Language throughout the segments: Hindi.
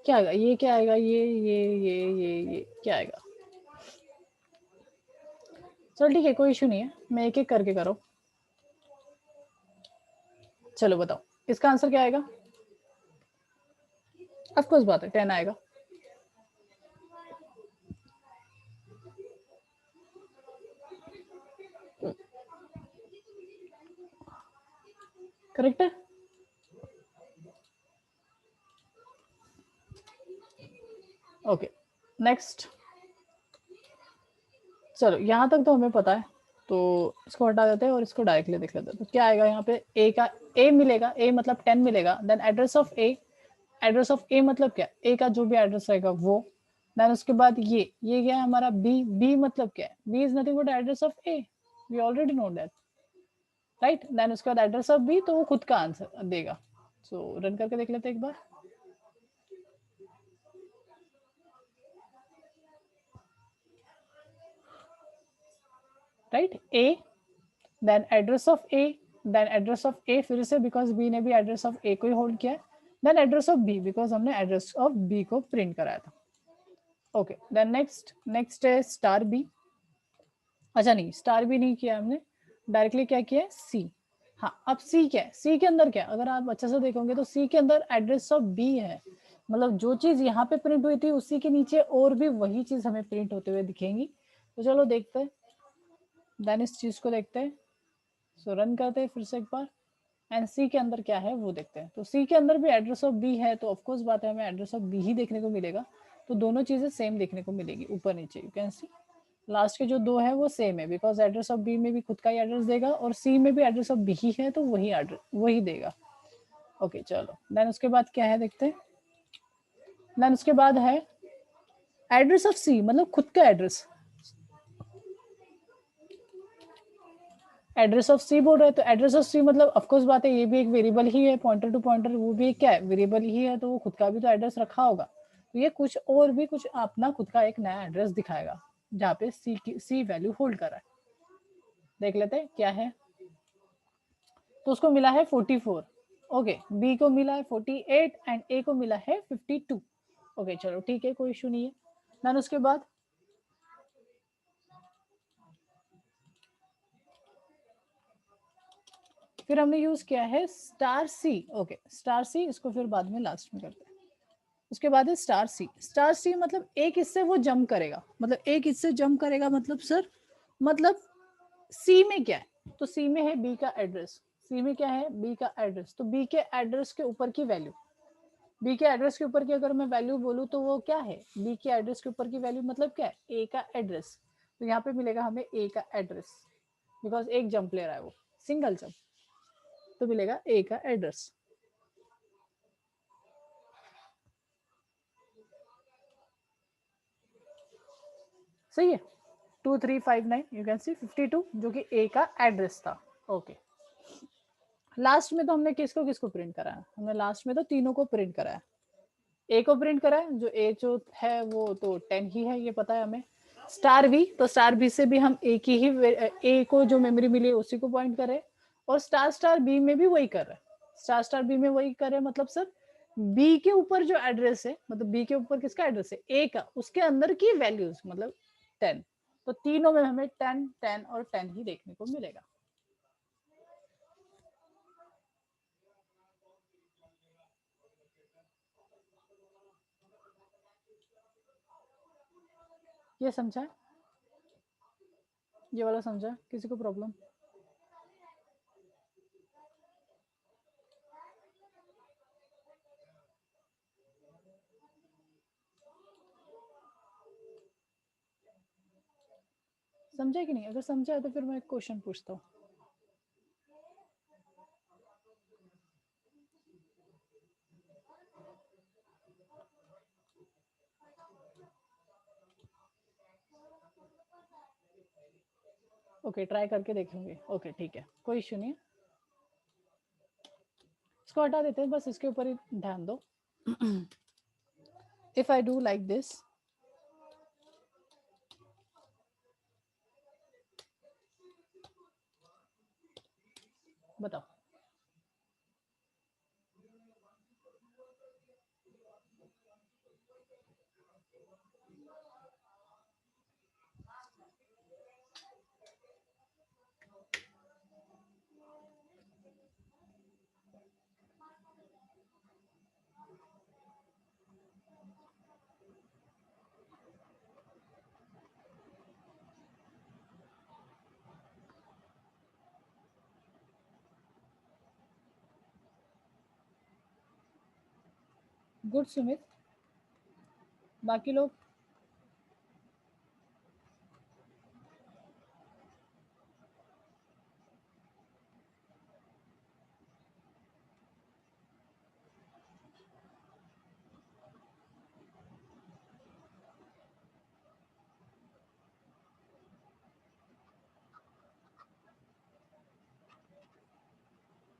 क्या आएगा, ये क्या आएगा, ये क्या आएगा? चलो ठीक है, कोई इशू नहीं है, मैं एक एक करके करो। चलो बताओ इसका आंसर क्या आएगा? ऑफ कोर्स बात है 10 आएगा। करेक्ट है। Okay next. चलो यहाँ तक तो हमें पता है, तो इसको हटा देते हैं और इसको डायरेक्टली देख लेते हैं। तो क्या आएगा यहाँ पे, ए का ए मिलेगा, ए मतलब 10 मिलेगा। Then address of A, address of A मतलब क्या, ए का जो भी एड्रेस रहेगा वो। देन उसके बाद ये क्या है हमारा बी, बी मतलब क्या है, b is nothing but address of a, we already know that, right. Then उसके बाद एड्रेस ऑफ बी, तो वो खुद का आंसर देगा। सो रन करके देख लेते हैं एक बार। Right, A then address of A, then address of A फिर से, बिकॉज बी ने भी एड्रेस ऑफ ए को ही होल्ड किया है। Then address of b, because हमने एड्रेस ऑफ बी को प्रिंट कराया था। ओके देन नेक्स्ट है स्टार बी। अच्छा नहीं, स्टार बी नहीं किया हमने, डायरेक्टली क्या किया है, सी। हाँ अब सी क्या है, सी के अंदर क्या, अगर आप अच्छे से देखोगे तो सी के अंदर एड्रेस ऑफ बी है, मतलब जो चीज यहाँ पे प्रिंट हुई थी उसी के नीचे और भी वही चीज हमें प्रिंट होते हुए दिखेंगी। तो चलो देखते हैं, देन इस चीज को देखते हैं। सो रन करते हैं फिर से एक बार, एंड सी के अंदर क्या है वो देखते हैं। तो सी के अंदर भी एड्रेस ऑफ बी है, तो ऑफकोर्स बात है हमें एड्रेस ऑफ बी ही देखने को मिलेगा। तो दोनों चीजें सेम देखने को मिलेगी, ऊपर नीचे यू कैन सी लास्ट के जो दो है वो सेम है, बिकॉज एड्रेस ऑफ बी में भी खुद का ही एड्रेस देगा और सी में भी एड्रेस ऑफ बी ही है, तो वही एड्रेस वही देगा। ओके चलो देन उसके बाद क्या है देखते हैं। देन उसके बाद है एड्रेस ऑफ सी, मतलब खुद का एड्रेस, एड्रेस ऑफ सी बोल रहे हैं, तो एड्रेस ऑफ सी मतलब ऑफकोर्स बात है ये भी एक वेरिएबल ही है, पॉइंटर टू पॉइंटर वो भी क्या है, वेरिएबल ही है, तो वो खुद का भी तो एड्रेस रखा होगा। तो ये कुछ और भी कुछ अपना खुद का एक नया एड्रेस दिखाएगा, जहाँ पे सी वैल्यू होल्ड कर रहा है। देख लेते हैं क्या है। तो उसको मिला है 44, ओके बी को मिला है 48 एंड ए को मिला है 52। ओके चलो ठीक है, कोई इशू नहीं है। देन उसके बाद फिर हमने यूज किया है star c. Okay star c, इसको फिर बाद में लास्ट में करते हैं। उसके बाद है स्टार सी। स्टार सी मतलब एक इससे वो जंप करेगा, मतलब एक इससे जंप करेगा, मतलब सर मतलब सी में क्या है, तो सी में है बी का एड्रेस, सी में क्या है, बी का एड्रेस, तो बी के एड्रेस के ऊपर की वैल्यू, बी के एड्रेस के ऊपर की अगर मैं वैल्यू बोलूँ तो वो क्या है, बी के एड्रेस के ऊपर की वैल्यू मतलब क्या है, ए का एड्रेस। तो यहाँ पे मिलेगा हमें ए का एड्रेस, बिकॉज एक जंप ले रहा है वो, सिंगल जंप, तो मिलेगा ए का एड्रेस। सही है, 2359 यू कैन सी 52 जो कि ए का एड्रेस था। ओके लास्ट में तो हमने किसको किसको प्रिंट कराया, हमने लास्ट में तो तीनों को प्रिंट कराया। ए को प्रिंट करा है, जो ए जो है वो तो 10 ही है, ये पता है हमें। स्टार बी, तो स्टार बी से भी हम ए की ही, ए को जो मेमोरी मिली है उसी को पॉइंट कर रहे हैं, और स्टार स्टार बी में भी वही कर रहे हैं, स्टार स्टार बी में वही कर रहे हैं, मतलब सर बी के ऊपर जो एड्रेस है, मतलब बी के ऊपर किसका एड्रेस है, ए का, उसके अंदर की वैल्यूज मतलब 10। तो तीनों में हमें 10 10 और 10 ही देखने को मिलेगा। ये समझा है, ये वाला समझा, किसी को प्रॉब्लम? समझा कि नहीं? अगर समझा है तो फिर मैं एक क्वेश्चन पूछता हूँ। ओके ट्राई करके देखेंगे। ओके ठीक है, कोई इश्यू नहीं है, इसको हटा देते हैं, बस इसके ऊपर ही ध्यान दो। If I do like this, बताओ गुड सुमित, बाकी लोग?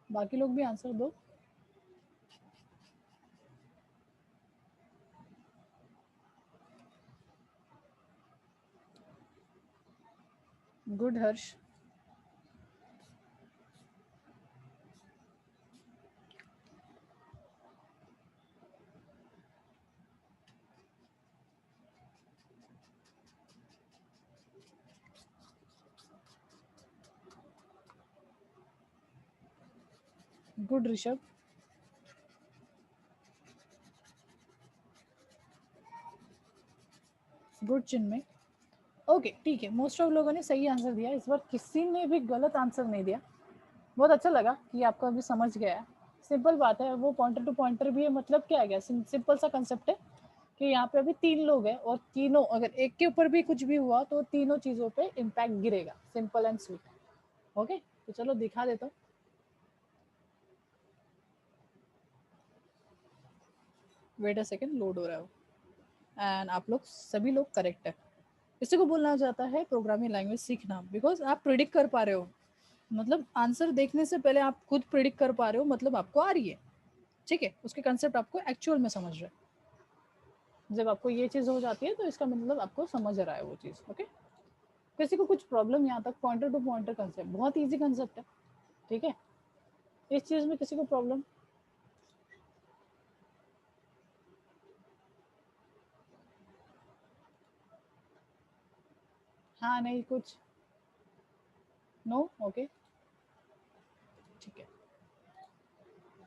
बाकी लोग भी आंसर दो। गुड हर्ष। गुड ऋषभ। गुड चिन्मय। ओके ठीक है, मोस्ट ऑफ लोगों ने सही आंसर दिया, इस बार किसी ने भी गलत आंसर नहीं दिया। बहुत अच्छा लगा कि आपको अभी समझ गया है। सिंपल बात है, वो पॉइंटर टू पॉइंटर भी है, मतलब क्या है, सिंपल सा कंसेप्ट है कि यहाँ पे अभी 3 लोग हैं और तीनों, अगर एक के ऊपर भी कुछ भी हुआ तो तीनों चीजों पे इम्पैक्ट गिरेगा। Simple and sweet. ओके, तो चलो दिखा देता हूँ। वेट अ सेकेंड, लोड हो रहा है वो। एंड आप लोग सभी लोग करेक्ट है। इसी को बोलना जाता है प्रोग्रामिंग लैंग्वेज सीखना, बिकॉज आप प्रिडिक्ट कर पा रहे हो, मतलब आंसर देखने से पहले आप खुद प्रिडिक्ट कर पा रहे हो, मतलब आपको आ रही है। ठीक है, उसके कंसेप्ट आपको एक्चुअल में समझ रहे हैं। जब आपको ये चीज हो जाती है तो इसका मतलब आपको समझ रहा है वो चीज। ओके, किसी को कुछ प्रॉब्लम यहाँ तक? पॉइंटर टू पॉइंटर कंसेप्ट बहुत इजी कंसेप्ट है। ठीक है, इस चीज में किसी को प्रॉब्लम? हाँ नहीं कुछ? नो? ओके ठीक है।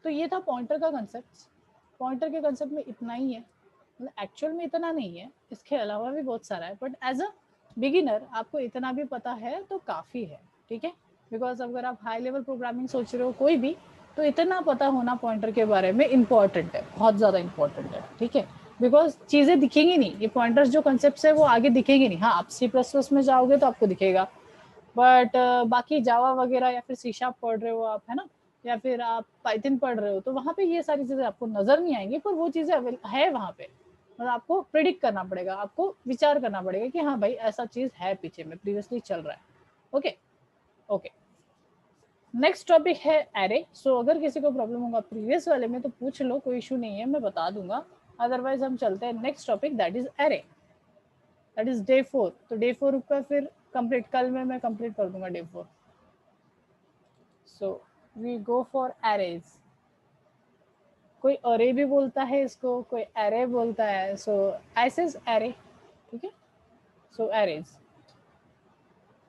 तो ये था पॉइंटर का कंसेप्ट। पॉइंटर के कंसेप्ट में इतना ही है, मतलब एक्चुअल में इतना नहीं है, इसके अलावा भी बहुत सारा है, बट एज अ बिगिनर आपको इतना भी पता है तो काफ़ी है। ठीक है, बिकॉज अगर आप हाई लेवल प्रोग्रामिंग सोच रहे हो कोई भी, तो इतना पता होना पॉइंटर के बारे में इम्पॉर्टेंट है, बहुत ज़्यादा इम्पॉर्टेंट है। ठीक है, बिकॉज चीज़ें दिखेंगी नहीं, ये पॉइंटर्स जो कंसेप्ट है वो आगे दिखेंगे नहीं। हाँ, आप C++ में जाओगे तो आपको दिखेगा, बट बाकी जावा वगैरह या फिर सी शार्प पढ़ रहे हो आप, है ना, या फिर आप पाइथन पढ़ रहे हो, तो वहाँ पे ये सारी चीज़ें आपको नज़र नहीं आएंगी, पर वो चीज़ें है वहाँ पे। मतलब आपको प्रिडिक्ट करना पड़ेगा, आपको विचार करना पड़ेगा कि हाँ भाई ऐसा चीज़ है, पीछे में प्रीवियसली चल रहा है। ओके ओके, नेक्स्ट टॉपिक है एरे। सो अगर किसी को प्रॉब्लम होगा प्रीवियस वाले में तो पूछ लो, कोई इशू नहीं है, मैं बता दूंगा। अदरवाइज हम चलते हैं next topic, that is array, that is day 4। तो डे 4 का फिर कंप्लीट, कल में मैं कंप्लीट कर दूंगा day 4। So we go for arrays. कोई अरे भी बोलता है इसको, कोई एरे बोलता है, सो ऐसे एरे। ठीक है, सो एरेज।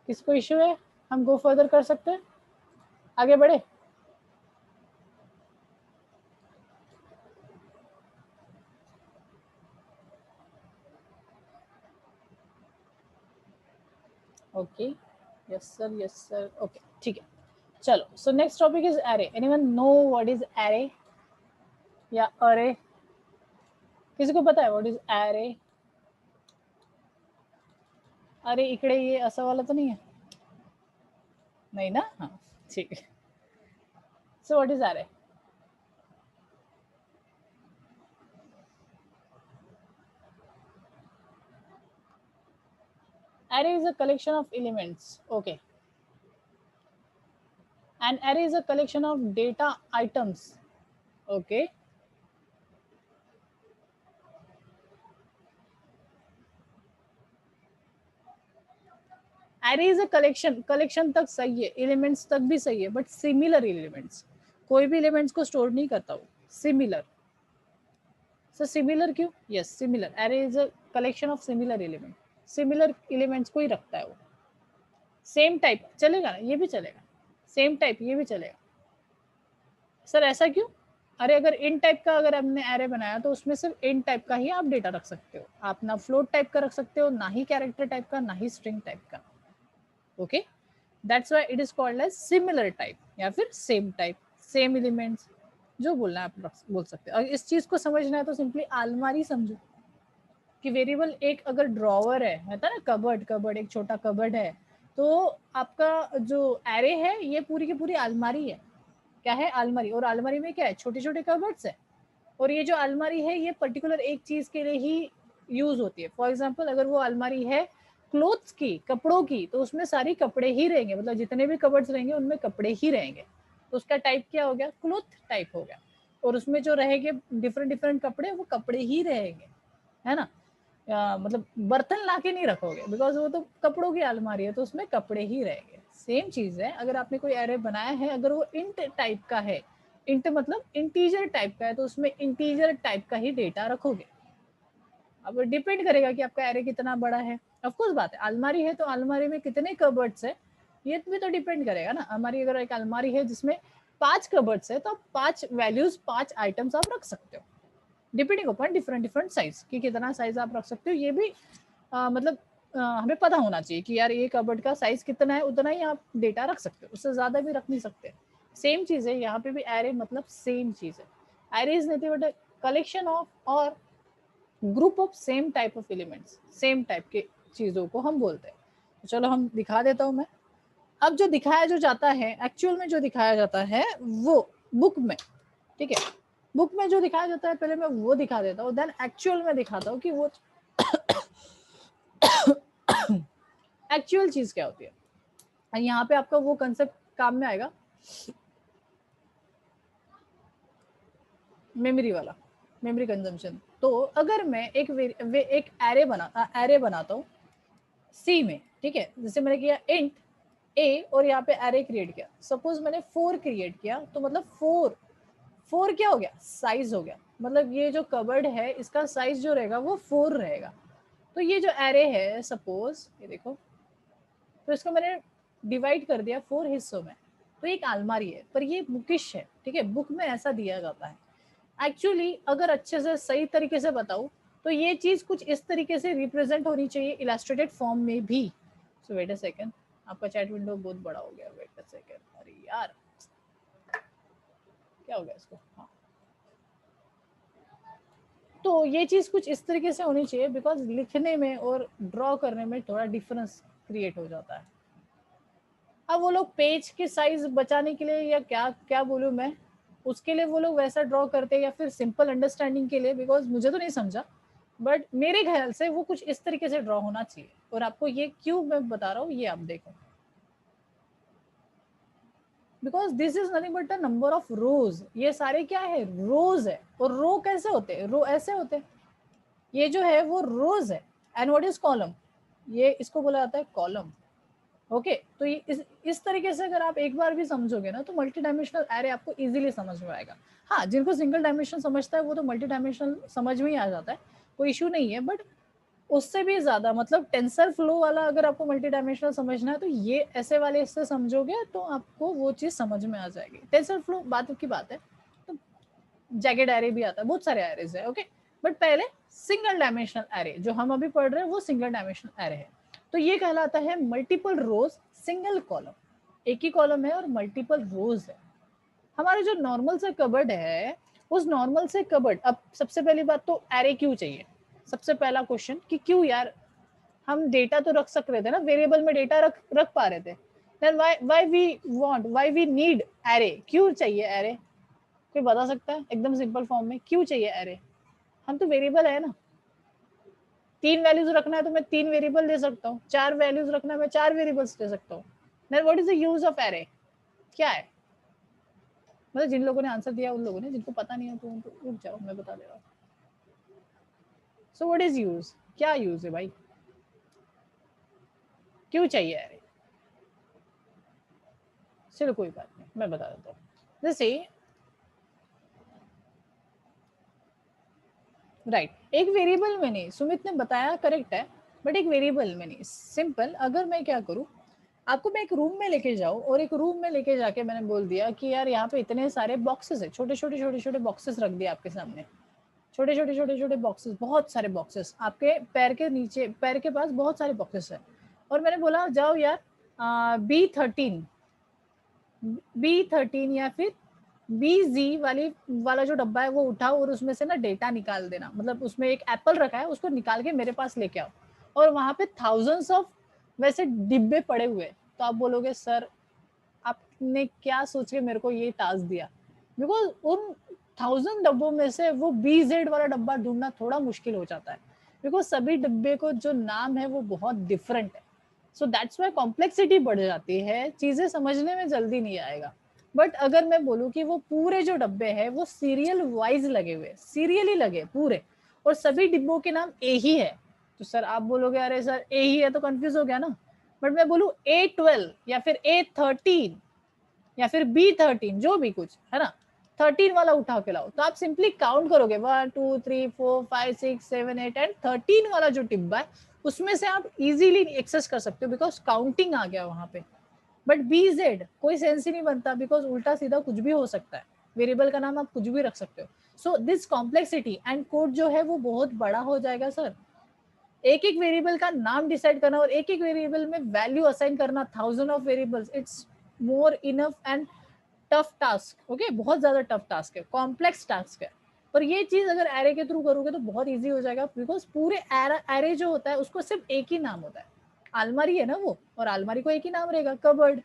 किसको इशू है? हम गो फर्दर कर सकते हैं, आगे बढ़े। Okay, yes sir, yes sir, okay ठीक है। चलो, so next topic is array. Anyone know what is array या अरे? किसी को पता है व्हाट इज एरे? अरे इकडे ये असं वाला तो नहीं है? नहीं ना, हाँ ठीक है। So what is array? Array is a collection of elements. Okay. An array is a collection of data items. Okay. Array is a collection. Collection तक सही है, elements तक भी सही है, but similar elements. कोई भी elements को store नहीं करता वो. Similar. So similar क्यों? Yes, similar. Array is a collection of similar elements. Similar elements को ही रखता है वो. Same type चलेगा ना, ये भी चलेगा. Same type ये भी चलेगा. सर ऐसा क्यों? अरे अगर इन टाइप का अगर आपने एरे बनाया तो उसमें सिर्फ इन टाइप का ही आप डेटा रख सकते हो, आप ना फ्लोट टाइप का रख सकते हो, ना ही कैरेक्टर टाइप का, ना ही स्ट्रिंग टाइप का। Okay, that's why it is called as similar type या फिर सेम टाइप, सेम एलिमेंट्स। जो बोलना है आप बोल सकते हो। और इस चीज को समझना है तो सिंपली अलमारी समझो कि वेरिएबल एक अगर ड्रॉवर है ना, कबर्ड एक छोटा कबर्ड है, तो आपका जो एरे है ये पूरी की पूरी अलमारी है। क्या है? अलमारी। और अलमारी में क्या है? छोटे छोटे कबर्ड्स है। और ये जो अलमारी है ये पर्टिकुलर एक चीज के लिए ही यूज होती है। फॉर एग्जाम्पल अगर वो अलमारी है क्लोथ्स की, कपड़ों की, तो उसमें सारी कपड़े ही रहेंगे, मतलब जितने भी कबर्ड्स रहेंगे उनमें कपड़े ही रहेंगे। तो उसका टाइप क्या हो गया? क्लोथ टाइप हो गया। और उसमें जो रहेंगे डिफरेंट डिफरेंट कपड़े, वो कपड़े ही रहेंगे, है ना। मतलब बर्तन लाके नहीं रखोगे, बिकॉज वो तो कपड़ों की अलमारी है, तो उसमें कपड़े ही रहेंगे। सेम चीज है, अगर आपने कोई एरे बनाया है, अगर वो इंट टाइप का है, इंट मतलब इंटीजर टाइप का है, तो उसमें इंटीजर टाइप का ही डेटा रखोगे। अब डिपेंड करेगा कि आपका एरे कितना बड़ा है। ऑफ कोर्स बात है, अलमारी है तो अलमारी में कितने कबर्ड्स है ये भी तो डिपेंड करेगा ना। हमारी अगर एक अलमारी है जिसमें 5 कबर्ड्स है, तो 5 वैल्यूज, 5 आइटम्स आप रख सकते हो, depending upon different different size कि कितना साइज आप रख सकते हो। ये भी मतलब हमें पता होना चाहिए कि यार ये कबर्ड का साइज कितना है, उतना ही आप डेटा रख सकते हो, उससे ज्यादा भी रख नहीं सकते। सेम चीज है यहाँ पे भी, एरे मतलब सेम चीज है। Array is nothing but collection of और group of same type of elements, same type के चीजों को हम बोलते हैं। तो चलो हम दिखा देता हूँ मैं। अब जो दिखाया जो जाता है, एक्चुअल में जो दिखाया जाता है वो बुक में, ठीक है, बुक में जो दिखाया जाता है पहले मैं वो दिखा देता हूँ, देन एक्चुअल में दिखाता हूँ कि वो एक्चुअल चीज क्या होती है। यहाँ पे आपका वो कंसेप्ट काम में आएगा, मेमोरी वाला, मेमोरी कंजम्पशन। तो अगर मैं एक एरे बनाता हूँ सी में, ठीक है, जैसे मैंने किया इंट ए और यहाँ पे एरे क्रिएट किया, सपोज मैंने 4 क्रिएट किया, तो मतलब 4 क्या हो गया? साइज हो गया। मतलब ये जो कबर्ड है इसका साइज जो रहेगा वो 4 रहेगा। तो ये जो एरे है, सपोज ये देखो, तो इसको मैंने डिवाइड कर दिया 4 हिस्सों में, तो एक अलमारी है, पर ये बुकिश है, ठीक है, बुक में ऐसा दिया जाता है। एक्चुअली अगर अच्छे से सही तरीके से बताऊं तो ये चीज कुछ इस तरीके से रिप्रेजेंट होनी चाहिए इलस्ट्रेटेड फॉर्म में भी। सो वेट अ सेकंड, आपका चैट विंडो बहुत बड़ा हो गया, वेट अ सेकंड, अरे यार क्या हो गया इसको। हाँ, तो ये चीज कुछ इस तरीके से होनी चाहिए, बिकॉज लिखने में और ड्रॉ करने में थोड़ा डिफरेंस क्रिएट हो जाता है। अब वो लोग पेज के साइज बचाने के लिए या क्या क्या बोलूं मैं, उसके लिए वो लोग वैसा ड्रॉ करते हैं, या फिर सिंपल अंडरस्टैंडिंग के लिए, बिकॉज मुझे तो नहीं समझा, बट मेरे ख्याल से वो कुछ इस तरीके से ड्रॉ होना चाहिए। और आपको ये क्यों मैं बता रहा हूँ, ये आप देखो, because this is nothing but the number of रोज। ये सारे क्या है? रोज है। और रो कैसे होते हैं? रो ऐसे होते हैं। ये जो है वो रोज है। And what is column? ये इसको बोला जाता है कॉलम। ओके, तो ये इस तरीके से अगर आप एक बार भी समझोगे ना, तो मल्टी डायमेंशनल एरे आपको इजीली समझ में आएगा। हाँ, जिनको सिंगल डायमेंशन समझता है वो तो मल्टी डायमेंशनल समझ में ही आ जाता है, कोई इशू नहीं है। बट उससे भी ज्यादा मतलब टेंसर फ्लो वाला अगर आपको मल्टी डायमेंशनल समझना है, तो ये ऐसे वाले इससे समझोगे तो आपको वो चीज समझ में आ जाएगी। टेंसर फ्लो बात की बात है। तो जैकेट एरे भी आता है, बहुत सारे एरेज है, ओके। बट पहले सिंगल डायमेंशनल एरे जो हम अभी पढ़ रहे हैं वो सिंगल डायमेंशनल एरे है। तो ये कहलाता है मल्टीपल रोज सिंगल कॉलम। एक ही कॉलम है और मल्टीपल रोज है। हमारा जो नॉर्मल से कबर्ड है, उस नॉर्मल से कबर्ड, अब सबसे पहली बात तो एरे क्यों चाहिए? सबसे पहला क्वेश्चन कि क्यों यार, हम डेटा तो रख सक रहे थे ना, वेरिएबल में डेटा रख रख पा रहे थे, then why we need array? क्यों चाहिए एरे? कोई बता सकता है एकदम सिंपल फॉर्म में क्यों चाहिए एरे? हम तो वेरिएबल है ना, 3 वैल्यूज रखना है तो मैं 3 वेरिएबल दे सकता हूँ, 4 वैल्यूज रखना है मैं 4 वेरिएबल्स दे सकता हूँ। Then what is the use of array? क्या है? मतलब जिन लोगों ने आंसर दिया उन लोगों ने, जिनको पता नहीं है तो उनको रुक जाओ, मैं बता दे रहा हूँ। So what is use? क्या यूज है भाई? क्यों चाहिए एरे? चलो कोई बात नहीं, मैं बता देता हूँ। जैसे राइट, एक वेरिएबल में नहीं, सुमित ने बताया करेक्ट है, बट एक वेरिएबल में नहीं। सिंपल, अगर मैं क्या करूँ, आपको मैं एक रूम में लेके जाऊँ और एक रूम में लेके जाके मैंने बोल दिया कि यार यहाँ पे इतने सारे बॉक्सेस है, छोटे छोटे छोटे छोटे बॉक्सेस रख दिए आपके सामने, छोटे छोटे छोटे छोटे बॉक्सेस, बहुत सारे बॉक्सेस आपके पैर के नीचे, पैर के पास बहुत सारे बॉक्सेस है। और मैंने बोला जाओ यार B13 या फिर BZ वाला जो डब्बा है वो उठाओ और उसमें से ना डेटा निकाल देना, मतलब उसमें एक एप्पल रखा है उसको निकाल के मेरे पास लेके आओ, और वहां पे थाउजेंड्स ऑफ वैसे डिब्बे पड़े हुए, तो आप बोलोगे सर आपने क्या सोच के मेरे को ये टास्क दिया, बिकॉज उन 1000 डब्बों में से वो BZ वाला डब्बा ढूंढना थोड़ा मुश्किल हो जाता है, बिकॉज सभी डब्बे को जो नाम है वो बहुत डिफरेंट है, सो दैट्स वाई कॉम्प्लेक्सिटी बढ़ जाती है, चीजें समझने में जल्दी नहीं आएगा। बट अगर मैं बोलूँ कि वो पूरे जो डब्बे हैं वो सीरियल वाइज लगे हुए, सीरियली लगे पूरे, और सभी डिब्बों के नाम ए ही है, तो सर आप बोलोगे अरे सर ए ही है तो कंफ्यूज हो गया ना, बट मैं बोलूँ A12 या फिर A13 या फिर B13 जो भी कुछ है ना, 13 वाला उठा के लाओ, तो आप सिंपली काउंट करोगे 1 2 3 4 5 6 7 8 एंड 13 वाला जो डिब्बा है उसमें से आप इजीली एक्सेस कर सकते हो, बिकॉज काउंटिंग आ गया वहां पे। बट BZ कोई सेंस ही नहीं बनता, बिकॉज उल्टा सीधा कुछ भी हो सकता है, वेरिएबल का नाम आप कुछ भी रख सकते हो, so this complexity and code जो है वो बहुत बड़ा हो जाएगा सर। एक एक वेरिएबल का नाम डिसाइड करना और एक एक वेरिएबल में वैल्यू असाइन करना, 1000 of variables, it's more enough and tough task, okay, बहुत ज्यादा टफ टास्क है, कॉम्प्लेक्स टास्क है। पर ये चीज अगर एरे के थ्रू करोगे तो बहुत इजी हो जाएगा, बिकॉज पूरे एरे जो होता है उसको सिर्फ एक ही नाम होता है, अलमारी है ना वो, और अलमारी को एक ही नाम रहेगा, कबर्ड,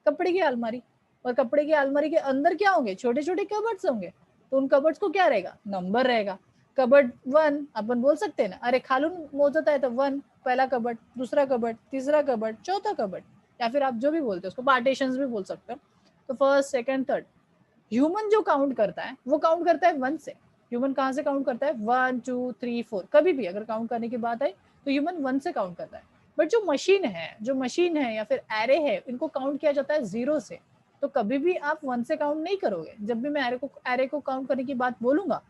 कपड़े की अलमारी, और कपड़े की अलमारी के अंदर क्या होंगे, छोटे छोटे कबर्ड्स होंगे, तो उन कबर्ड्स को क्या रहेगा, नंबर रहेगा, कबर्ड 1 अपन बोल सकते हैं ना, अरे खालून मोजत है तो 1 पहला कबर्ड, दूसरा कबर्ड, तीसरा कबर्ड, चौथा कबर्ड, या फिर आप जो भी बोलते हो उसको पार्टीशंस भी बोल सकते हो, तो फर्स्ट सेकंड थर्ड। ह्यूमन जो काउंट करता है वो काउंट करता है 1 से, ह्यूमन कहाँ से काउंट करता है, 1 2 3 4, कभी भी अगर काउंट करने की बात है तो ह्यूमन 1 से काउंट करता है, बट जो मशीन है या फिर एरे है इनको काउंट किया जाता है 0 से, तो कभी भी आप 1 से काउंट नहीं करोगे, जब भी मैं एरे को काउंट करने की बात बोलूंगा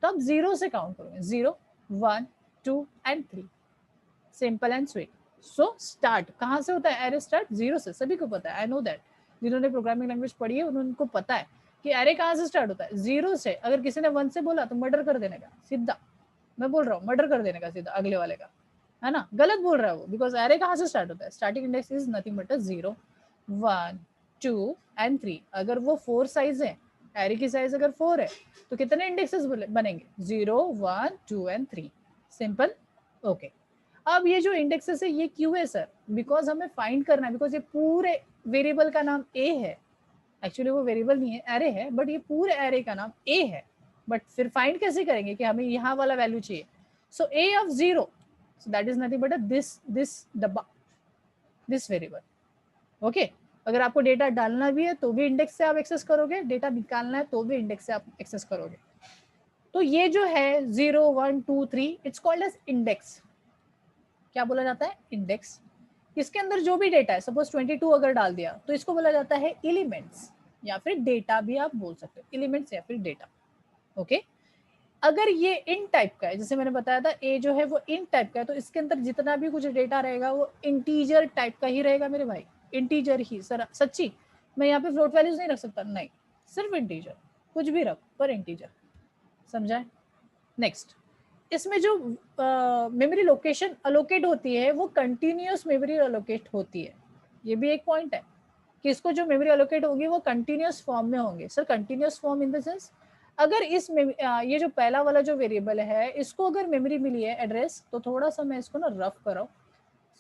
तो आप 0 से काउंट करोगे, 0 1 2 and 3, simple and sweet. So start कहाँ से होता है, एरे स्टार्ट 0 से, सभी को पता है, आई नो दैट, जिन्होंने प्रोग्रामिंग लैंग्वेज पढ़ी है उनको पता है कि एरे कहाँ से स्टार्ट होता है, 0 से। अगर किसी ने 1 से बोला तो मर्डर कर देने का सीधा, मैं बोल रहा हूँ मर्डर कर देने का सीधा अगले वाले का, है ना, गलत बोल रहा है वो, बिकॉज एरे कहाँ से स्टार्ट होता है, starting index is nothing but 0 1 2 and 3, अगर वो 4 साइज है, एरे की साइज अगर 4 है तो कितने इंडेक्सेस बनेंगे, 0 1 2 एंड 3, सिंपल, ओके। अब ये जो इंडेक्सेस है ये क्यों है सर, बिकॉज हमें फाइंड करना है, बिकॉज ये पूरे वेरिएबल का नाम ए है, एक्चुअली वो वेरिएबल नहीं है एरे है, बट ये पूरे एरे का नाम ए है, बट फिर फाइंड कैसे करेंगे कि हमें यहाँ वाला वैल्यू चाहिए, so A of 0, so that is nothing but a this डब्बा, दिस वेरिएबल, ओके। अगर आपको डेटा डालना भी है तो भी इंडेक्स से आप एक्सेस करोगे, डेटा निकालना है तो भी इंडेक्स से आप एक्सेस करोगे, तो ये जो है 0 1 2 3 इट्स कॉल्ड एज इंडेक्स, क्या बोला जाता है, इंडेक्स। इसके अंदर जो भी डेटा है, सपोज 22 अगर डाल दिया तो इसको बोला जाता है एलिमेंट्स, या फिर डेटा भी आप बोल सकते हो, एलिमेंट्स या फिर डेटा, ओके। अगर ये इन टाइप का है, जैसे मैंने बताया था ए जो है वो इन टाइप का है, तो इसके अंदर जितना भी कुछ डेटा रहेगा वो इंटीजर टाइप का ही रहेगा मेरे भाई, इंटीजर ही, सर सच्ची मैं यहाँ पे फ्लोट वैल्यूज नहीं रख सकता, नहीं, सिर्फ इंटीजर, कुछ भी रख पर इंटीजर, समझा है। नेक्स्ट, इसमें जो मेमोरी लोकेशन अलोकेट होती है वो कंटिन्यूअस मेमोरी अलोकेट होती है, ये भी एक पॉइंट है कि इसको जो मेमोरी अलोकेट होगी वो कंटिन्यूअस फॉर्म में होंगे, sir continuous form in the sense, अगर ये जो पहला वाला जो वेरिएबल है इसको अगर मेमोरी मिली है एड्रेस, तो थोड़ा सा मैं इसको ना रफ कराऊं,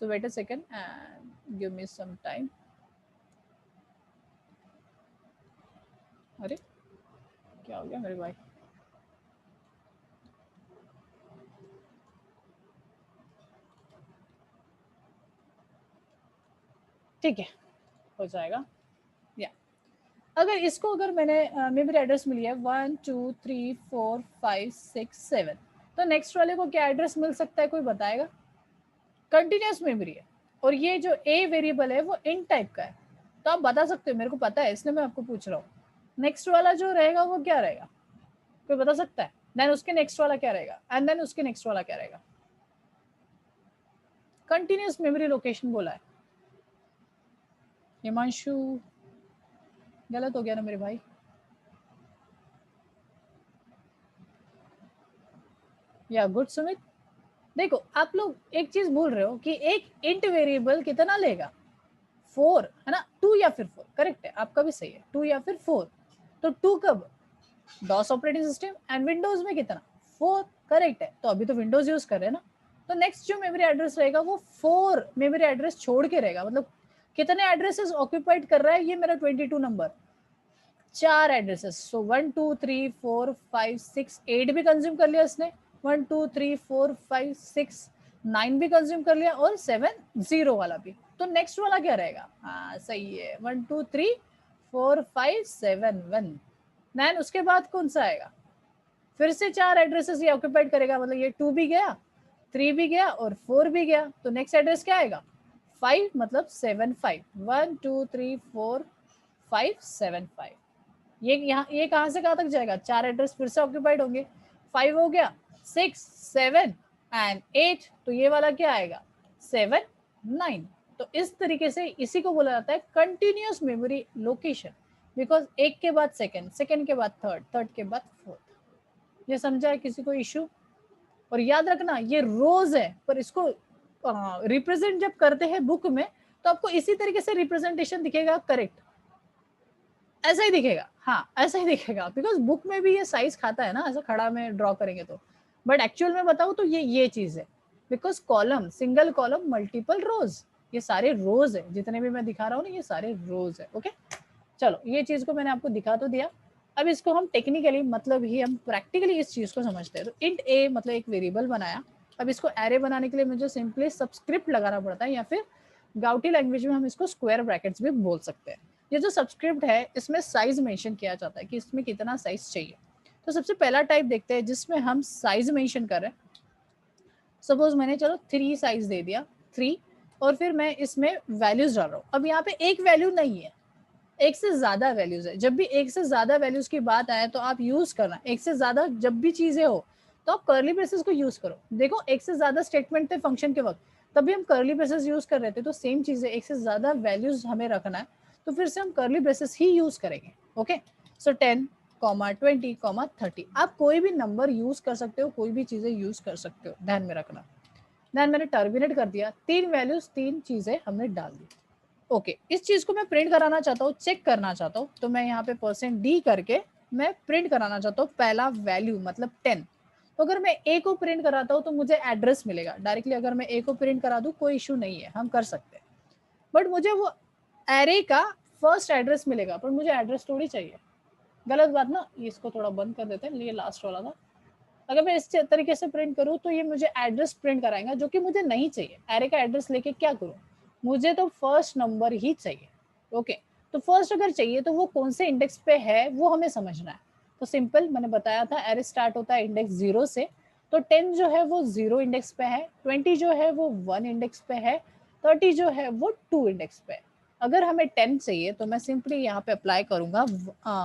so wait a second and give me some time, अरे क्या हो गया मेरे भाई, ठीक है हो जाएगा, या अगर इसको अगर मैंने मेमोरी एड्रेस मिली है 1 2 3 4 5 6 7, तो नेक्स्ट वाले को क्या एड्रेस मिल सकता है, कोई बताएगा, कंटिन्यूस मेमोरी है, और ये जो ए वेरिएबल है वो इन टाइप का है, तो आप बता सकते हो, मेरे को पता है इसलिए मैं आपको पूछ रहा हूँ, नेक्स्ट वाला जो रहेगा वो क्या रहेगा, कोई बता सकता है, देन उसके नेक्स्ट वाला क्या रहेगा, एंड देन उसके नेक्स्ट वाला क्या रहेगा, कंटिन्यूस मेमोरी लोकेशन बोला है, हिमांशु गलत हो गया ना मेरे भाई, या गुड सुमित, देखो आप लोग एक चीज भूल रहे हो कि एक इंट वेरिएबल कितना लेगा, 4 है ना, 2 या फिर 4, करेक्ट है आपका भी सही है, 2 या फिर 4, तो 2 कब, DOS operating system, and Windows में कितना 4, करेक्ट है। तो अभी तो विंडोज यूज कर रहे हैं ना, तो नेक्स्ट जो मेमोरी एड्रेस रहेगा वो 4 मेमोरी एड्रेस छोड़ के रहेगा। मतलब कितने एड्रेसेस ऑक्यूपाइड कर रहा है ये मेरा 22 नंबर, 4 एड्रेसेस। सो 1 2 3 4 5 6 8 भी कंज्यूम कर लिया इसने, 1 2 3 4 5 6 9 भी कंज्यूम कर लिया, और 7 0 वाला भी। तो नेक्स्ट वाला क्या रहेगा, हाँ सही है, 1 2 3 4 5 7 1 9। उसके बाद कौन सा आएगा, फिर से 4 एड्रेसेस ये ऑक्यूपाइड करेगा, मतलब ये 2 भी गया, 3 भी गया और 4 भी गया। तो नेक्स्ट एड्रेस क्या आएगा, 5, मतलब 7 5, 1 2 3 4 5 7 5। ये यहाँ ये कहाँ से कहाँ तक जाएगा, 4 एड्रेस फिर से ऑक्यूपाइड होंगे, 5 हो गया, 6 7 एंड 8। तो ये वाला क्या आएगा, 7 9। तो इस तरीके से इसी को बोला जाता है कंटिन्यूअस मेमोरी लोकेशन, बिकॉज एक के बाद सेकंड, सेकंड के बाद थर्ड, थर्ड के बाद फोर्थ। ये समझा है किसी को इशू। और याद रखना ये रोज है, पर इसको रिप्रेजेंट जब करते हैं बुक में तो आपको इसी तरीके से रिप्रेजेंटेशन दिखेगा, करेक्ट ऐसा ही दिखेगा, हाँ ऐसा ही दिखेगा, बिकॉज बुक में भी ये साइज खाता है ना, ऐसा खड़ा में ड्रॉ करेंगे तो। बट एक्चुअल में बताऊं तो ये चीज है, because column, single column multiple rows, ये सारे रोज है जितने भी मैं दिखा रहा हूँ ना, ये सारे रोज है। ओके चलो ये चीज को मैंने आपको दिखा तो दिया। अब इसको हम टेक्निकली मतलब ही हम प्रैक्टिकली इस चीज को समझते हैं। तो इंट ए मतलब एक वेरिएबल बनाया, अब इसको एरे बनाने के लिए मुझे सिंपली सबस्क्रिप्ट लगाना पड़ता है, या फिर गाउटी लैंग्वेज में हम इसको स्क्वायर ब्रैकेट्स भी बोल सकते हैं। ये जो सबस्क्रिप्ट है इसमें साइज मेंशन किया जाता है कि इसमें कितना साइज चाहिए। तो सबसे पहला टाइप देखते हैं जिसमें हम साइज मेंशन कर रहे हैं। सपोज मैंने चलो 3 साइज दे दिया, 3, और फिर मैं इसमें वैल्यूज डाल रहा हूँ। अब यहाँ पे एक वैल्यू नहीं है, एक से ज्यादा वैल्यूज है। जब भी एक से ज्यादा वैल्यूज की बात आए तो आप यूज करना, एक से ज्यादा जब भी चीजें हो तो आप कर्ली ब्रेसेस को यूज करो। देखो एक से ज्यादा स्टेटमेंट थे फंक्शन के वक्त, तभी हम कर्ली ब्रेसेस यूज कर रहे थे। तो सेम चीज है, एक से ज्यादा वैल्यूज हमें रखना है तो फिर से हम कर्ली ब्रेसेस ही यूज करेंगे। ओके सो 10 20 30, आप कोई भी नंबर यूज कर सकते हो, कोई भी चीजें यूज कर सकते हो, ध्यान में रखना। देन मैंने टर्मिनेट कर दिया, 3 वैल्यूज 3 चीजें हमने डाल दी। ओके इस चीज को मैं प्रिंट कराना चाहता हूँ, चेक करना चाहता हूँ, तो मैं यहाँ पे %d करके मैं प्रिंट कराना चाहता हूँ पहला वैल्यू मतलब 10। तो अगर मैं a को प्रिंट कराता हूँ तो मुझे एड्रेस मिलेगा डायरेक्टली। अगर मैं a को प्रिंट करा दूँ कोई इशू नहीं है, हम कर सकते हैं। बट मुझे वो एरे का फर्स्ट एड्रेस मिलेगा, पर मुझे एड्रेस थोड़ी चाहिए, गलत बात ना। इसको थोड़ा बंद कर देते हैं, ये लास्ट वाला था। अगर मैं इस तरीके से प्रिंट करूँ तो ये मुझे एड्रेस प्रिंट कराएगा, जो कि मुझे नहीं चाहिए। एरे का एड्रेस लेके क्या करूँ, मुझे तो फर्स्ट नंबर ही चाहिए। ओके तो फर्स्ट अगर चाहिए तो वो कौन से इंडेक्स पे है वो हमें समझना है। तो सिंपल मैंने बताया था, एरे स्टार्ट होता है इंडेक्स 0 से। तो 10 जो है वो 0 इंडेक्स पे है, 20 जो है वो 1 इंडेक्स पे है, 30 जो है वो 2 इंडेक्स पे है। अगर हमें 10 चाहिए तो मैं सिंपली यहाँ पे अप्लाई करूंगा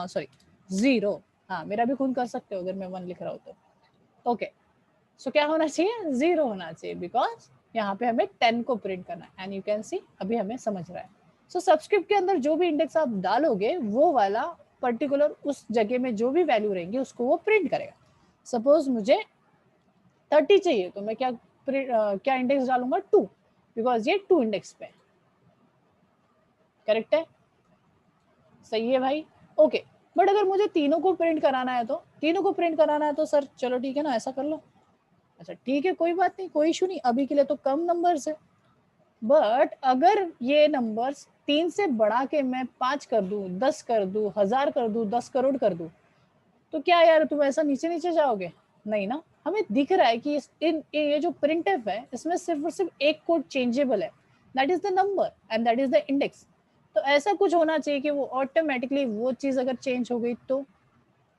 सॉरी 0। हाँ मेरा भी खून कर सकते हो अगर मैं 1 लिख रहा हूँ तो। ओके सो क्या होना चाहिए, 0 होना चाहिए, बिकॉज यहाँ पे हमें 10 को प्रिंट करना है। एंड यू कैन सी अभी हमें समझ रहा है। सो सबस्क्रिप्ट के अंदर जो भी इंडेक्स आप डालोगे वो वाला पर्टिकुलर उस जगह में जो भी वैल्यू रहेंगी उसको वो प्रिंट करेगा। सपोज मुझे 30 चाहिए तो मैं क्या इंडेक्स डालूंगा 2, बिकॉज ये 2 इंडेक्स पे है। करेक्ट है, सही है भाई। ओके बट अगर मुझे तीनों को प्रिंट कराना है तो तीनों को प्रिंट कराना है तो सर चलो ठीक है ना, ऐसा कर लो। अच्छा ठीक है कोई बात नहीं, कोई इशू नहीं, अभी के लिए तो कम नंबर्स है। बट अगर ये नंबर्स 3 से बढ़ा के मैं 5 कर दूं, 10 कर दूं, 1000 कर दूं, 10 करोड़ कर दूं, तो क्या यार तुम ऐसा नीचे नीचे जाओगे, नहीं ना। हमें दिख रहा है कि ये जो प्रिंटफ है इसमें सिर्फ और सिर्फ एक कोड चेंजेबल है, that is the number and that is the index. तो ऐसा कुछ होना चाहिए कि वो ऑटोमेटिकली वो चीज अगर चेंज हो गई तो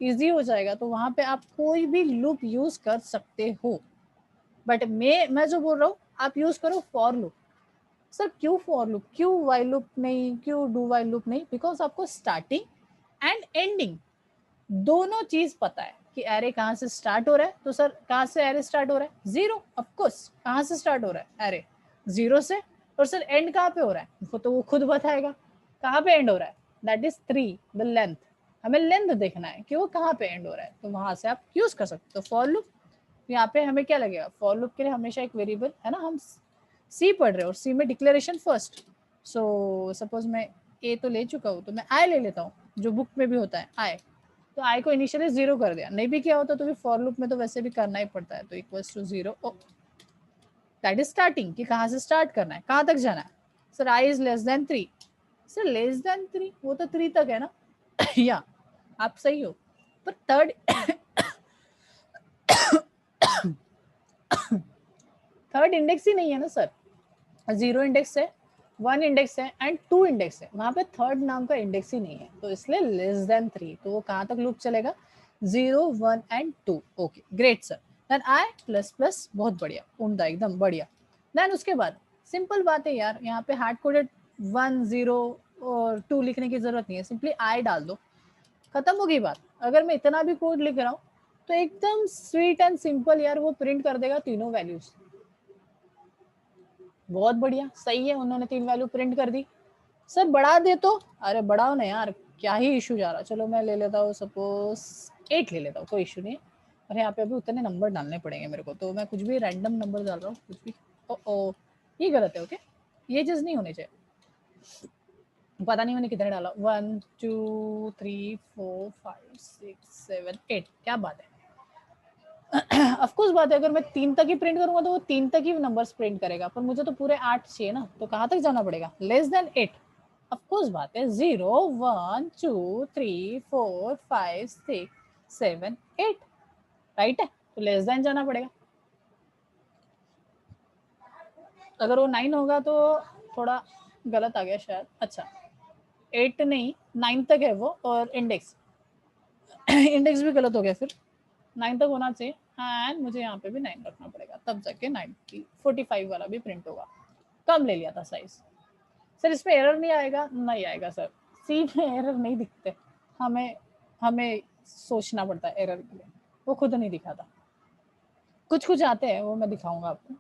इजी हो जाएगा, तो वहां पे आप कोई भी लूप यूज कर सकते हो। बट मैं जो बोल रहा हूँ आप यूज करो फॉर लूप। सर क्यों फॉर लूप, क्यों वाइल लूप नहीं, क्यों डू वाइल लूप नहीं, बिकॉज आपको स्टार्टिंग एंड एंडिंग दोनों चीज पता है कि एरे कहाँ से स्टार्ट हो रहा है। तो सर कहाँ से एरे स्टार्ट हो रहा है, 0 ऑफकोर्स। कहाँ से स्टार्ट हो रहा है एरे, 0 से। और सर एंड कहाँ पे हो रहा है तो वो खुद बताएगा कहाँ पे एंड हो रहा है, दैट इज 3 द लेंथ। हमें लेंथ देखना है कि वो कहाँ पे एंड हो रहा है, तो वहां से आप यूज कर सकते हो फॉर लूप। यहाँ पे हमें क्या लगेगा, फॉर लूप के लिए हमेशा एक वेरिएबल है ना, हम सी पढ़ रहे हैं और सी में डिक्लेरेशन फर्स्ट। सो सपोज मैं ए तो ले चुका हूँ, तो मैं आई ले लेता हूँ, जो बुक में भी होता है आई। तो आई को इनिशियली 0 कर दिया, नहीं भी किया होता तो भी फॉर लूप में तो वैसे भी करना ही पड़ता है, तो equals to 0, that is starting, कि कहाँ से स्टार्ट करना है, कहाँ तक जाना है। Sir I is less then 3, sir less than 3 वो तो 3 तक है ना या आप सही हो, पर थर्ड इंडेक्स ही नहीं है ना सर, 0 इंडेक्स है, 1 इंडेक्स है एंड 2 इंडेक्स है, वहां पे थर्ड नाम का इंडेक्स ही नहीं है, तो इसलिए लेस देन 3, तो वो कहाँ तक लूप चलेगा, 0 1 and 2। Okay great sir, then i plus plus, बहुत बढ़िया, उम्दा एकदम बढ़िया। देन उसके बाद सिंपल बात है यार, यहाँ पे हार्ड कोडेड 1 0 और 2 लिखने की जरूरत नहीं है, सिंपली आई डाल दो, खत्म हो गई बात। अगर मैं इतना भी कोड लिख रहा हूँ तो एकदम स्वीट एंड सिंपल यार, वो प्रिंट कर देगा तीनों वैल्यूज। बहुत बढ़िया, सही है, उन्होंने 3 वैल्यू प्रिंट कर दी। सर बढ़ा दे तो, अरे बढ़ाओ ना यार, क्या ही इशू जा रहा। चलो मैं ले लेता हूँ सपोज 8 ले लेता हूँ, कोई इशू नहीं है। और यहाँ पे अभी उतने नंबर डालने पड़ेंगे मेरे को, तो मैं कुछ भी रैंडम नंबर डाल रहा हूँ, कुछ भी। ओ ये गलत है, ओके ये चीज नहीं होनी चाहिए। पता नहीं मैंने कितने डाला, 1 2 3 4 5 6 7 8, क्या बात है। ऑफकोर्स बात है, अगर मैं 3 तक ही प्रिंट करूंगा तो वो 3 तक ही नंबर्स प्रिंट करेगा, पर मुझे तो पूरे 8 चाहिए ना, तो कहाँ तक जाना पड़ेगा, लेस देन 8। ऑफकोर्स बात है, 0 1 2 3 4 5 6 7 8, राइट है, तो लेस देन जाना पड़ेगा। अगर वो 9 होगा तो थोड़ा गलत आ गया शायद, अच्छा 8 नहीं 9 तक है वो, और इंडेक्स इंडेक्स भी गलत हो गया, फिर 9 तक होना चाहिए, एंड मुझे यहाँ पे भी 9 रखना पड़ेगा, तब जाके 90 45 वाला भी प्रिंट होगा। कम ले लिया था साइज। सर इसमें एरर नहीं आएगा, नहीं आएगा सर, सी में एरर नहीं दिखते, हमें हमें सोचना पड़ता है एरर के लिए, वो खुद नहीं दिखाता, कुछ कुछ आते हैं, वो मैं दिखाऊंगा आपको।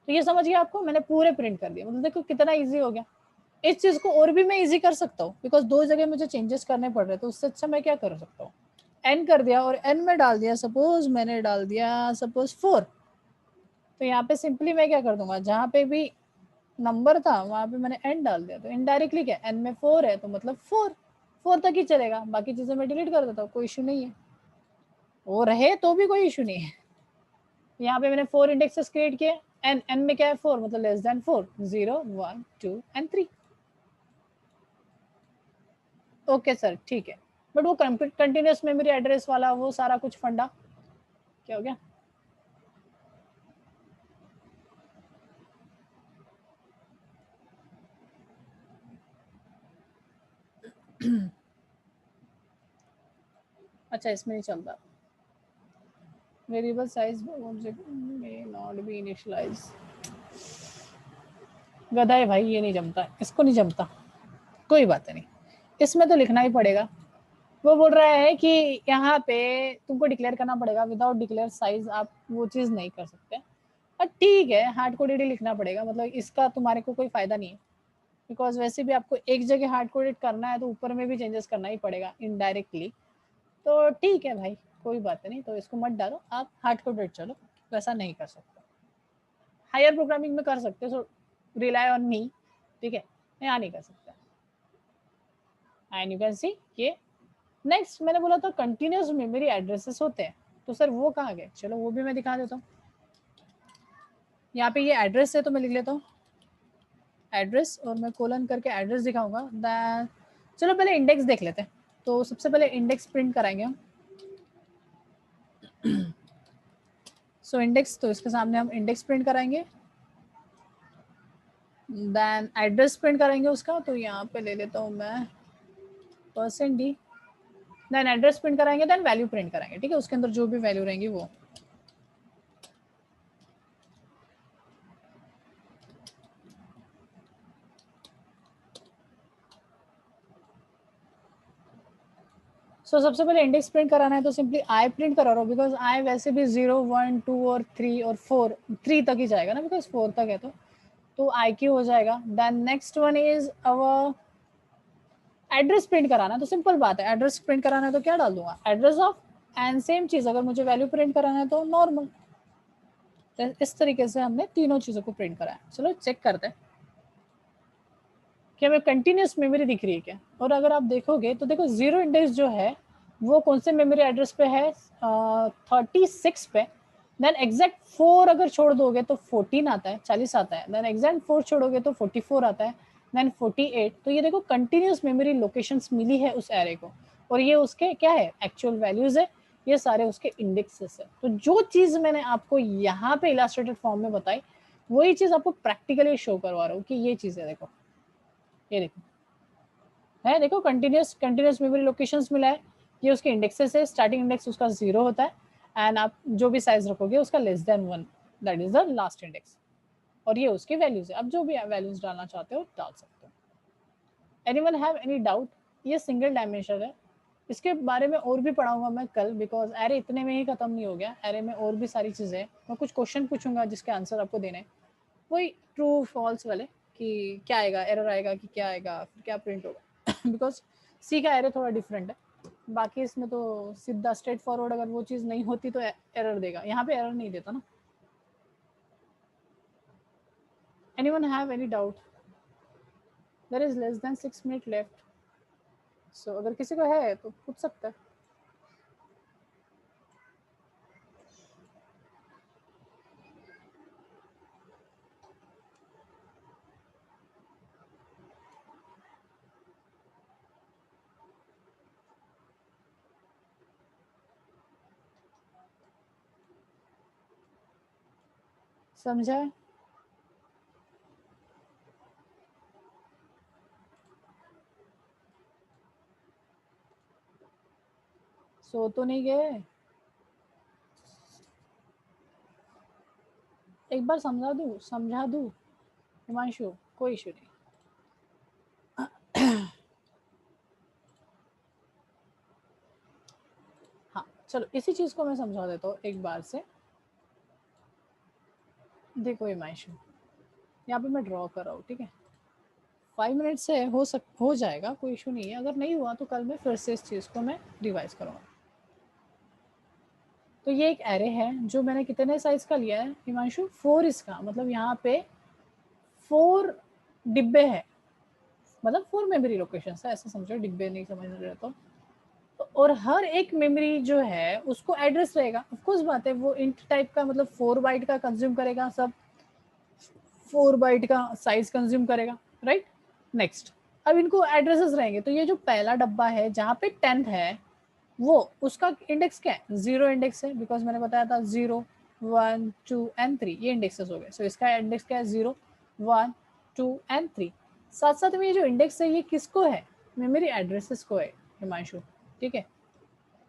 तो ये समझ गया आपको, मैंने पूरे प्रिंट कर दिया, मतलब देखो कितना इजी हो गया। इस चीज को और भी मैं इजी कर सकता हूँ, बिकॉज 2 जगह मुझे चेंजेस करने पड़ रहे, तो उससे अच्छा मैं क्या कर सकता हूँ, एन कर दिया, और एन में डाल दिया, सपोज मैंने डाल दिया सपोज 4, तो यहाँ पे सिंपली मैं क्या कर दूंगा, जहाँ पे भी नंबर था वहां पे मैंने एन डाल दिया, तो इनडायरेक्टली क्या, एन में 4 है तो मतलब 4 तक ही चलेगा, बाकी चीजें मैं डिलीट कर देता हूँ, कोई इशू नहीं है, वो रहे तो भी कोई इशू नहीं है। यहाँ पे मैंने 4 इंडेक्सेस क्रिएट किए, एन एन में क्या है 4, मतलब less than 4, 0 1 2 and 3। Okay sir ठीक है, बट वो कंटिन्यूस मेमोरी एड्रेस वाला वो सारा कुछ फंडा क्या हो गया। अच्छा इसमें नहीं चलता, variable size may not be initialized, गधा है भाई, ये नहीं जमता, इसको नहीं जमता, कोई बात नहीं, इसमें तो लिखना ही पड़ेगा। वो बोल रहा है कि यहाँ पे तुमको डिक्लेयर करना पड़ेगा, विदाउट डिक्लेयर साइज आप वो चीज नहीं कर सकते। ठीक है, हार्ड कोडेड ही लिखना पड़ेगा, मतलब इसका तुम्हारे को कोई फायदा नहीं है, बिकॉज वैसे भी आपको एक जगह हार्ड कोडेड करना है तो ऊपर में भी चेंजेस करना ही पड़ेगा इनडायरेक्टली, तो ठीक है भाई, कोई बात नहीं, तो इसको मत डालो, आप हार्ड कोडेड चलो, वैसा नहीं कर सकते, हायर प्रोग्रामिंग में कर सकते, सो रिलाई ऑन मी, ठीक है, यहाँ नहीं कर सकते। एंड यू कैन सी ये नेक्स्ट मैंने बोला था कंटिन्यूस मेमोरी एड्रेसेस होते हैं, तो सर वो कहाँ गए, चलो वो भी मैं दिखा देता हूँ। यहाँ पे ये एड्रेस है तो मैं लिख लेता हूँ एड्रेस, और मैं कोलन करके एड्रेस दिखाऊंगा, दैन चलो पहले इंडेक्स देख लेते हैं। तो सबसे पहले इंडेक्स प्रिंट कराएंगे हम। सो इंडेक्स, तो इसके सामने हम इंडेक्स प्रिंट कराएंगे, देन एड्रेस प्रिंट करेंगे उसका, तो यहाँ पे ले लेता हूँ मैं %d, देन एड्रेस प्रिंट कराएंगे, देन वैल्यू प्रिंट कराएंगे, ठीक है, उसके अंदर जो भी वैल्यू रहेंगी वो। सो सबसे पहले इंडेक्स प्रिंट कराना है तो सिंपली आई प्रिंट करा रहा हूँ, बिकॉज आई वैसे भी 0 1 2 और 3 और 4 3 तक ही जाएगा ना, बिकॉज 4 तक है तो आई क्यू हो जाएगा। Then next one is our address print कराना है, तो सिंपल बात है, एड्रेस प्रिंट कराना है तो क्या डाल दूंगा, एड्रेस ऑफ, एंड सेम चीज अगर मुझे वैल्यू प्रिंट कराना है तो नॉर्मल। इस तरीके से हमने तीनों चीजों को प्रिंट कराया, चलो चेक करते हैं। कि हमें कंटिन्यूस मेमोरी दिख रही है क्या। और अगर आप देखोगे तो देखो 0 इंडेक्स जो है वो कौन से मेमोरी एड्रेस पे है, 36 पे। देन एग्जैक्ट 4 अगर छोड़ दोगे तो 14 आता है, 40 आता है। देन एग्जैक्ट 4 छोड़ोगे तो 44 आता है, देन 48। तो ये देखो कंटिन्यूस मेमोरी लोकेशंस मिली है उस एरे को, और ये उसके क्या है, एक्चुअल वैल्यूज है, ये सारे उसके इंडेक्सेस है। तो जो चीज मैंने आपको यहाँ पे इलास्ट्रेटेड फॉर्म में बताई वही चीज आपको प्रैक्टिकली शो करवा रहा हूँ कि ये चीज है, देखो ये देखो है, देखो कंटिन्यूस कंटिन्यूस मेमोरी लोकेशंस मिला है, ये उसके इंडेक्सेस है। स्टार्टिंग इंडेक्स उसका 0 होता है, एंड आप जो भी साइज रखोगे उसका <1 that is the last index, और ये उसकी वैल्यूज है। अब जो भी वैल्यूज डालना चाहते हो डाल सकते हो। Anyone have any doubt? ये सिंगल डायमेंशन है, इसके बारे में और भी पढ़ाऊंगा मैं कल, बिकॉज एरे इतने में ही खत्म नहीं हो गया, एरे में और भी सारी चीजें हैं। मैं कुछ क्वेश्चन पूछूंगा जिसके आंसर आपको देने हैं, वही ट्रू फॉल्स वाले, कि क्या आएगा, एरर आएगा कि क्या आएगा, फिर क्या प्रिंट होगा। बिकॉज सी का एरे थोड़ा डिफरेंट है, बाकी इसमें तो सीधा स्ट्रेट फॉरवर्ड, अगर वो चीज़ नहीं होती तो एरर देगा, यहाँ पे एरर नहीं देता ना। Anyone have any doubt? There is less than 6 minute left, so अगर किसी को है तो पूछ सकता है। समझा है? सो तो नहीं गए? एक बार समझा दूँ हिमांशु, कोई इशू नहीं। हाँ चलो इसी चीज़ को मैं समझा देता हूँ एक बार से। देखो हिमांशु, यहाँ पे मैं ड्रॉ कर रहा हूँ, ठीक है। 5 मिनट से हो जाएगा, कोई इशू नहीं है। अगर नहीं हुआ तो कल मैं फिर से इस चीज़ को मैं रिवाइज करूँगा। तो ये एक एरे है जो मैंने कितने साइज का लिया है हिमांशु, 4 इसका, मतलब यहाँ पे 4 डिब्बे हैं, मतलब 4 मेमोरी लोकेशन है, ऐसा समझो, डिब्बे नहीं समझ रहे तो। और हर एक मेमोरी जो है उसको एड्रेस रहेगा, ऑफकोर्स बात है, वो इंट टाइप का, मतलब 4 बाइट का कंज्यूम करेगा, सब 4 बाइट का साइज कंज्यूम करेगा, राइट। नेक्स्ट, अब इनको एड्रेसेस रहेंगे, तो ये जो पहला डब्बा है जहाँ पे 10th है, वो उसका इंडेक्स क्या है, 0 इंडेक्स है, बिकॉज मैंने बताया था 0 1 2 एंड 3 ये इंडेक्सेस हो गए। सो इसका इंडेक्स क्या है, 0 1 2 एंड 3। साथ साथ में ये जो इंडेक्स है ये किसको है, मेमोरी एड्रेसेस को है हिमांशु, ठीक है।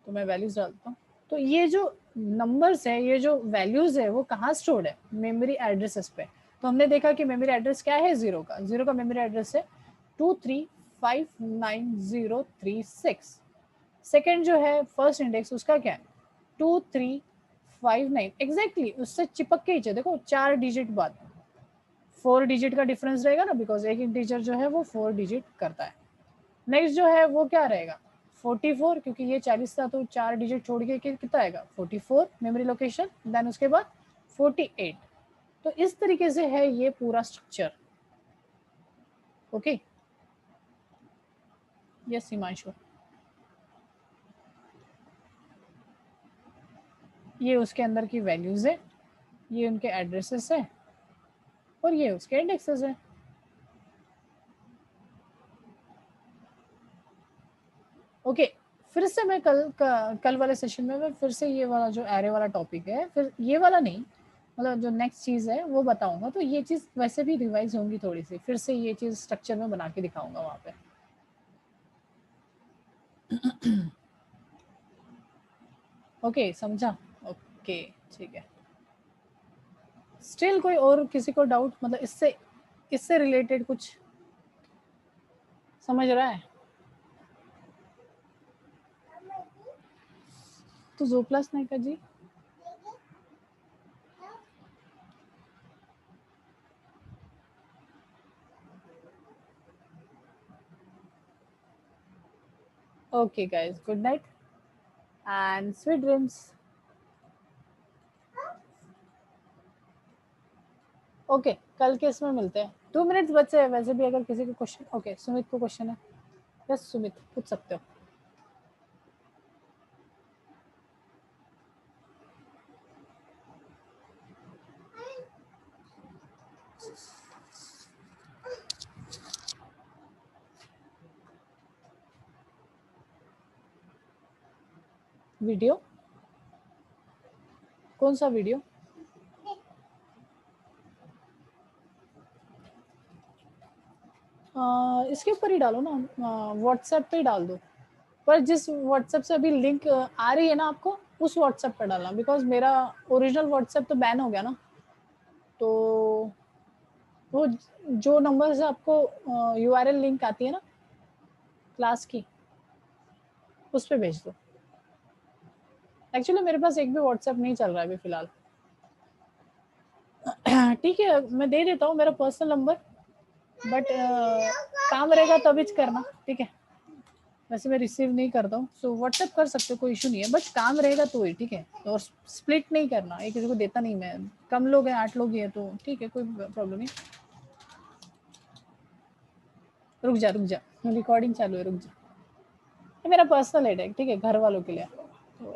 तो मैं वैल्यूज डालता हूँ, तो ये जो नंबर्स है, ये जो वैल्यूज है, वो कहाँ स्टोर्ड है, मेमोरी एड्रेसेस पे। तो हमने देखा कि मेमोरी एड्रेस क्या है, 0 का मेमोरी एड्रेस है 235936। सेकेंड जो है फर्स्ट इंडेक्स, उसका क्या है 2359, एग्जैक्टली उससे चिपक के ही है, देखो 4 डिजिट बाद 4 डिजिट का डिफरेंस रहेगा ना, बिकॉज एक इंटीजर जो है वो 4 डिजिट करता है। नेक्स्ट जो है वो क्या रहेगा 44, क्योंकि ये 40 था तो 4 डिजिट छोड़ के कितना आएगा 44 मेमोरी लोकेशन। देन उसके बाद 48। तो इस तरीके से है ये पूरा स्ट्रक्चर, ओके। यस हिमांशु, ये उसके अंदर की वैल्यूज है, ये उनके एड्रेसेस है, और ये उसके इंडेक्सेस है। ओके, फिर से मैं कल वाले सेशन में मैं फिर से ये वाला जो एरे वाला टॉपिक है, फिर ये वाला नहीं, मतलब जो नेक्स्ट चीज़ है वो बताऊंगा। तो ये चीज़ वैसे भी रिवाइज होंगी थोड़ी सी, फिर से ये चीज़ स्ट्रक्चर में बना के दिखाऊंगा वहाँ पे। ओके समझा, ओके ठीक है। स्टिल कोई और किसी को डाउट, मतलब इससे इससे रिलेटेड कुछ समझ रहा है? तो जो प्लस नहीं का जी, okay guys, good night and sweet dreams. Okay, कल के इसमें मिलते हैं। 2 मिनट्स बचे हैं वैसे भी, अगर किसी को क्वेश्चन, ओके सुमित को क्वेश्चन है, यस सुमित पूछ सकते हो। वीडियो कौन सा वीडियो? इसके ऊपर ही डालो ना, व्हाट्सएप पे ही डाल दो, पर जिस व्हाट्सएप से अभी लिंक आ रही है ना आपको, उस व्हाट्सएप पर डालना, बिकॉज मेरा ओरिजिनल व्हाट्सएप तो बैन हो गया ना, तो वो जो नंबर से आपको यूआरएल लिंक आती है ना क्लास की, उस पे भेज दो। एक्चुअली मेरे पास एक भी व्हाट्सएप नहीं चल रहा है अभी फिलहाल। ठीक है मैं दे देता हूँ मेरा पर्सनल नंबर, बट काम रहेगा तभी करना, ठीक है। वैसे मैं रिसीव नहीं करता हूँ, सो व्हाट्सएप कर सकते हो, कोई इशू नहीं है, बट काम रहेगा तो ही, ठीक है। और स्प्लिट नहीं करना, एक किसी को देता नहीं, मैं कम लोग हैं, 8 लोग ही हैं, तो ठीक है कोई प्रॉब्लम नहीं। रुक जा रिकॉर्डिंग चालू है, रुक जा। ये मेरा पर्सनल है, ठीक है, घर वालों के लिए। तो